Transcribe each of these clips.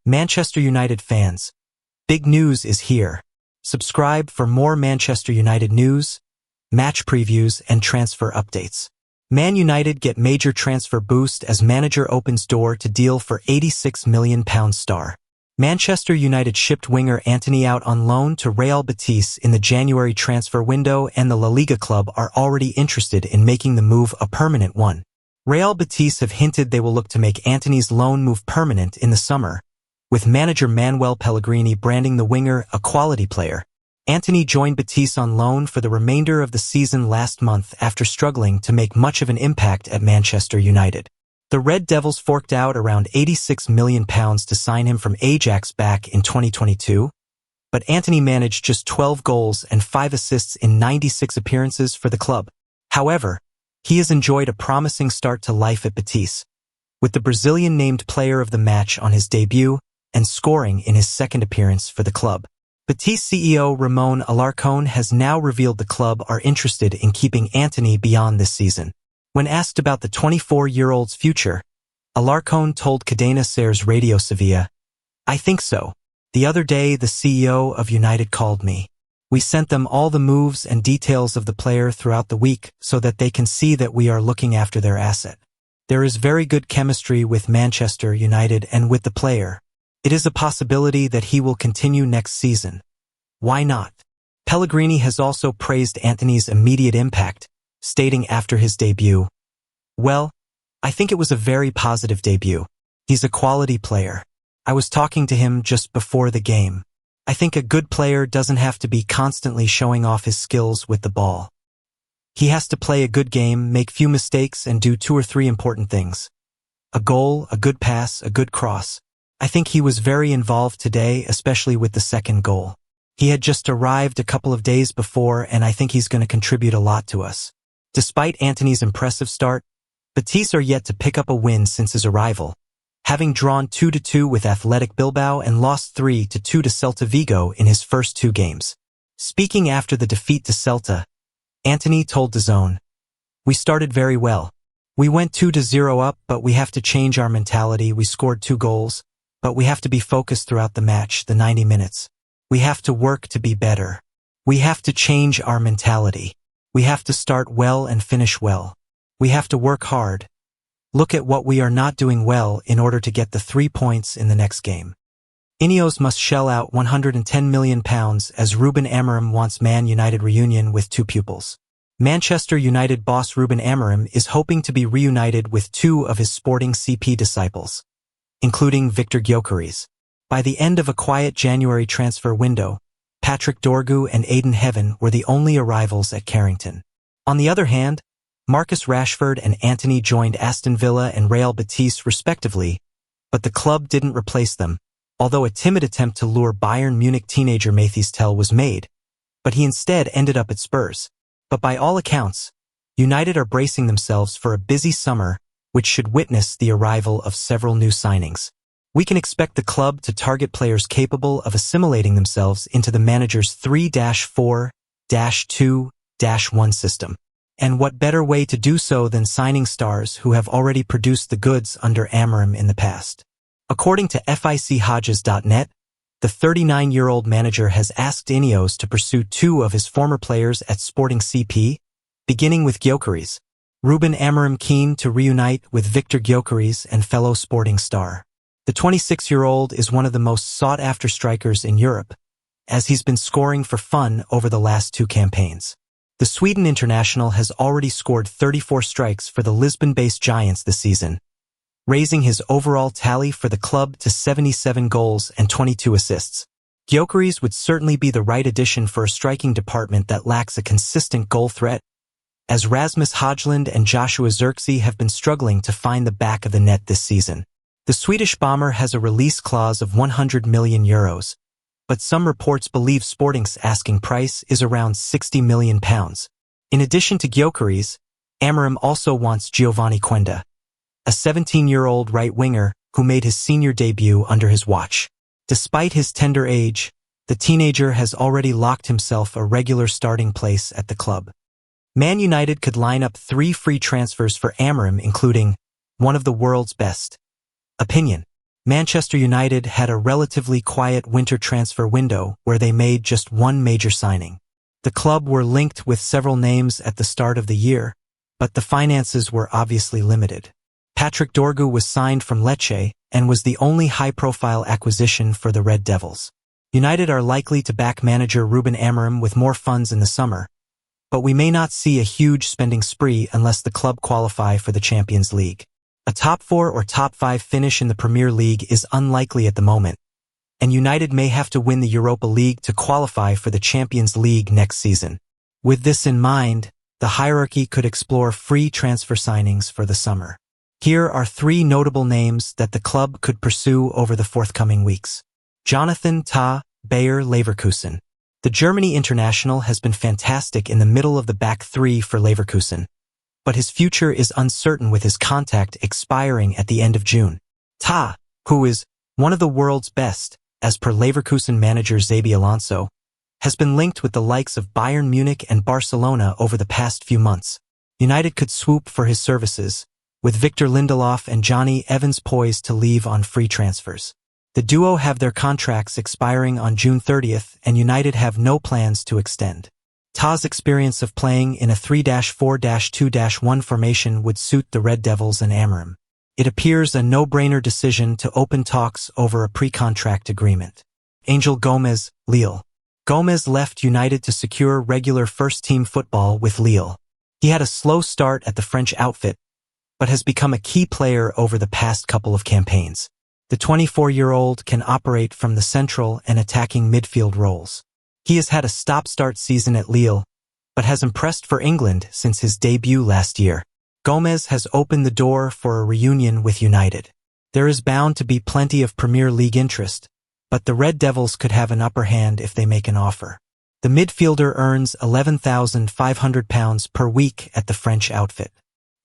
Manchester United fans, big news is here. Subscribe for more Manchester United news, match previews, and transfer updates. Man United get major transfer boost as manager opens door to deal for £86 million star. Manchester United shipped winger Antony out on loan to Real Betis in the January transfer window, and the La Liga club are already interested in making the move a permanent one. Real Betis have hinted they will look to make Antony's loan move permanent in the summer, with manager Manuel Pellegrini branding the winger a quality player. Antony joined Betis on loan for the remainder of the season last month after struggling to make much of an impact at Manchester United. The Red Devils forked out around £86 million to sign him from Ajax back in 2022, but Antony managed just 12 goals and 5 assists in 96 appearances for the club. However, he has enjoyed a promising start to life at Betis, with the Brazilian named player of the match on his debut and scoring in his second appearance for the club. Betis CEO Ruben Amorim has now revealed the club are interested in keeping Antony beyond this season. When asked about the 24-year-old's future, Alarcón told Cadena Ser's Radio Sevilla, "I think so. The other day the CEO of United called me. We sent them all the moves and details of the player throughout the week so that they can see that we are looking after their asset. There is very good chemistry with Manchester United and with the player. It is a possibility that he will continue next season. Why not?" Pellegrini has also praised Antony's immediate impact, stating after his debut, "Well, I think it was a very positive debut. He's a quality player. I was talking to him just before the game. I think a good player doesn't have to be constantly showing off his skills with the ball. He has to play a good game, make few mistakes, and do 2 or 3 important things. A goal, a good pass, a good cross. I think he was very involved today, especially with the second goal. He had just arrived a couple of days before, and I think he's going to contribute a lot to us." Despite Antony's impressive start, Betis are yet to pick up a win since his arrival, having drawn 2-2 with Athletic Bilbao and lost 3-2 to Celta Vigo in his first 2 games. Speaking after the defeat to Celta, Antony told DAZN, "We started very well. We went 2-0 up, but we have to change our mentality. We scored 2 goals, but we have to be focused throughout the match, the 90 minutes. We have to work to be better. We have to change our mentality. We have to start well and finish well. We have to work hard. Look at what we are not doing well in order to get the 3 points in the next game." INEOS must shell out £110 million as Ruben Amorim wants Man United reunion with 2 pupils. Manchester United boss Ruben Amorim is hoping to be reunited with 2 of his Sporting CP disciples, including Victor Gyökeres. By the end of a quiet January transfer window, Patrick Dorgu and Aiden Heaven were the only arrivals at Carrington. On the other hand, Marcus Rashford and Antony joined Aston Villa and Real Betis respectively, but the club didn't replace them, although a timid attempt to lure Bayern Munich teenager Mathys Tel was made, but he instead ended up at Spurs. But by all accounts, United are bracing themselves for a busy summer, which should witness the arrival of several new signings. We can expect the club to target players capable of assimilating themselves into the manager's 3-4-2-1 system. And what better way to do so than signing stars who have already produced the goods under Amorim in the past? According to FICHodges.net, the 39-year-old manager has asked INEOS to pursue 2 of his former players at Sporting CP, beginning with Gyökeres. Ruben Amorim keen to reunite with Victor Gyökeres and fellow Sporting star. The 26-year-old is one of the most sought-after strikers in Europe, as he's been scoring for fun over the last 2 campaigns. The Sweden international has already scored 34 strikes for the Lisbon-based Giants this season, raising his overall tally for the club to 77 goals and 22 assists. Gyökeres would certainly be the right addition for a striking department that lacks a consistent goal threat, as Rasmus Højlund and Joshua Zirkzee have been struggling to find the back of the net this season. The Swedish bomber has a release clause of €100 million, but some reports believe Sporting's asking price is around £60 million. In addition to Gyökeres, Amorim also wants Giovanni Quenda, a 17-year-old right-winger who made his senior debut under his watch. Despite his tender age, the teenager has already locked himself a regular starting place at the club. Man United could line up 3 free transfers for Amorim, including one of the world's best. Opinion. Manchester United had a relatively quiet winter transfer window where they made just one major signing. The club were linked with several names at the start of the year, but the finances were obviously limited. Patrick Dorgu was signed from Lecce and was the only high-profile acquisition for the Red Devils. United are likely to back manager Ruben Amorim with more funds in the summer, but we may not see a huge spending spree unless the club qualify for the Champions League. A top 4 or top 5 finish in the Premier League is unlikely at the moment, and United may have to win the Europa League to qualify for the Champions League next season. With this in mind, the hierarchy could explore free transfer signings for the summer. Here are 3 notable names that the club could pursue over the forthcoming weeks. Jonathan Tah, Bayer Leverkusen. The Germany international has been fantastic in the middle of the back 3 for Leverkusen, but his future is uncertain with his contract expiring at the end of June. Tah, who is one of the world's best, as per Leverkusen manager Xabi Alonso, has been linked with the likes of Bayern Munich and Barcelona over the past few months. United could swoop for his services, with Victor Lindelof and Johnny Evans poised to leave on free transfers. The duo have their contracts expiring on June 30th, and United have no plans to extend. Tah's experience of playing in a 3-4-2-1 formation would suit the Red Devils and Amorim. It appears a no-brainer decision to open talks over a pre-contract agreement. Angel Gomez, Lille. Gomez left United to secure regular first-team football with Lille. He had a slow start at the French outfit, but has become a key player over the past couple of campaigns. The 24-year-old can operate from the central and attacking midfield roles. He has had a stop-start season at Lille, but has impressed for England since his debut last year. Gomez has opened the door for a reunion with United. There is bound to be plenty of Premier League interest, but the Red Devils could have an upper hand if they make an offer. The midfielder earns £11,500 per week at the French outfit.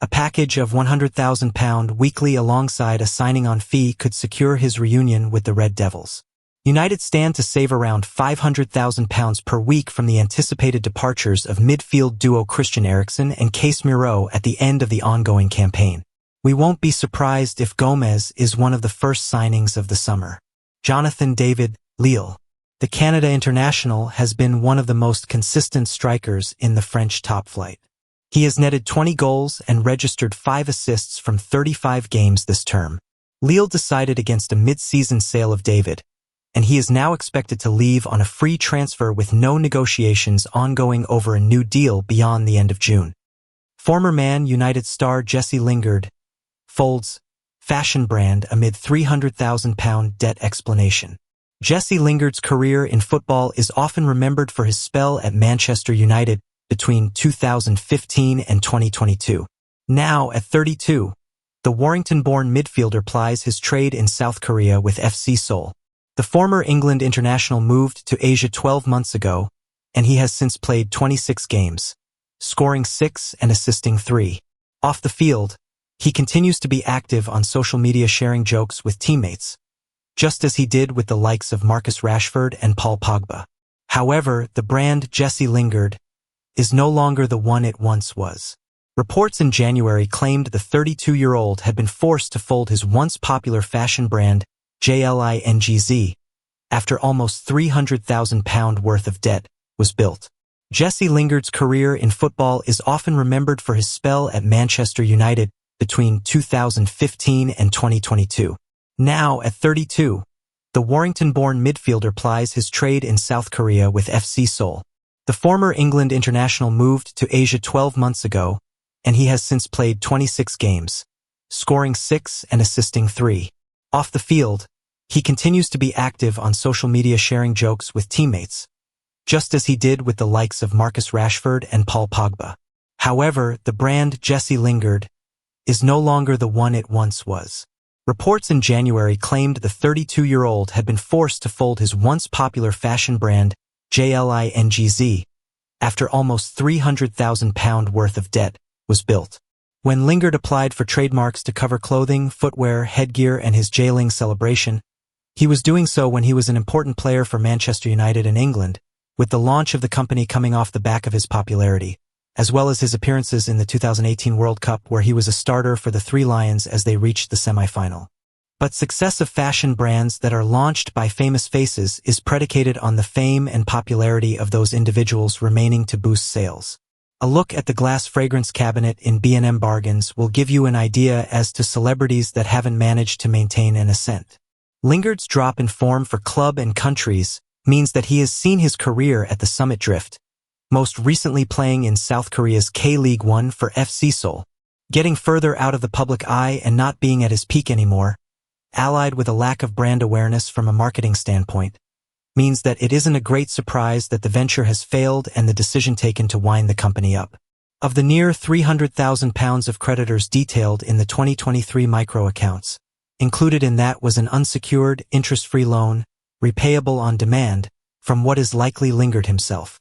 A package of £100,000 weekly alongside a signing-on fee could secure his reunion with the Red Devils. United stand to save around £500,000 per week from the anticipated departures of midfield duo Christian Eriksen and Casemiro at the end of the ongoing campaign. We won't be surprised if Gomez is one of the first signings of the summer. Jonathan David, Lille. The Canada international has been one of the most consistent strikers in the French top flight. He has netted 20 goals and registered 5 assists from 35 games this term. Lille decided against a mid-season sale of David, and he is now expected to leave on a free transfer with no negotiations ongoing over a new deal beyond the end of June. Former Man United star Jesse Lingard folds fashion brand amid £300,000 debt explanation. Jesse Lingard's career in football is often remembered for his spell at Manchester United between 2015 and 2022. Now, at 32, the Warrington-born midfielder plies his trade in South Korea with FC Seoul. The former England international moved to Asia 12 months ago, and he has since played 26 games, scoring 6 and assisting 3. Off the field, he continues to be active on social media sharing jokes with teammates, just as he did with the likes of Marcus Rashford and Paul Pogba. However, the brand Jesse Lingard is no longer the one it once was. Reports in January claimed the 32-year-old had been forced to fold his once popular fashion brand JLINGZ after almost £300,000 worth of debt was built. Jesse Lingard's career in football is often remembered for his spell at Manchester United between 2015 and 2022. Now, at 32, the Warrington-born midfielder plies his trade in South Korea with FC Seoul. The former England international moved to Asia 12 months ago, and he has since played 26 games, scoring 6 and assisting 3. Off the field, he continues to be active on social media sharing jokes with teammates, just as he did with the likes of Marcus Rashford and Paul Pogba. However, the brand Jesse Lingard is no longer the one it once was. Reports in January claimed the 32-year-old had been forced to fold his once popular fashion brand JLINGZ after almost £300,000 worth of debt was built. When Lingard applied for trademarks to cover clothing, footwear, headgear, and his J-Ling celebration, he was doing so when he was an important player for Manchester United and England, with the launch of the company coming off the back of his popularity, as well as his appearances in the 2018 World Cup where he was a starter for the Three Lions as they reached the semi-final. But success of fashion brands that are launched by famous faces is predicated on the fame and popularity of those individuals remaining to boost sales. A look at the glass fragrance cabinet in B&M Bargains will give you an idea as to celebrities that haven't managed to maintain an ascent. Lingard's drop in form for club and countries means that he has seen his career at the summit drift, most recently playing in South Korea's K-League 1 for FC Seoul. Getting further out of the public eye and not being at his peak anymore, allied with a lack of brand awareness from a marketing standpoint, means that it isn't a great surprise that the venture has failed and the decision taken to wind the company up. Of the near £300,000 of creditors detailed in the 2023 micro accounts, included in that was an unsecured, interest-free loan, repayable on demand, from what is likely Lingard himself.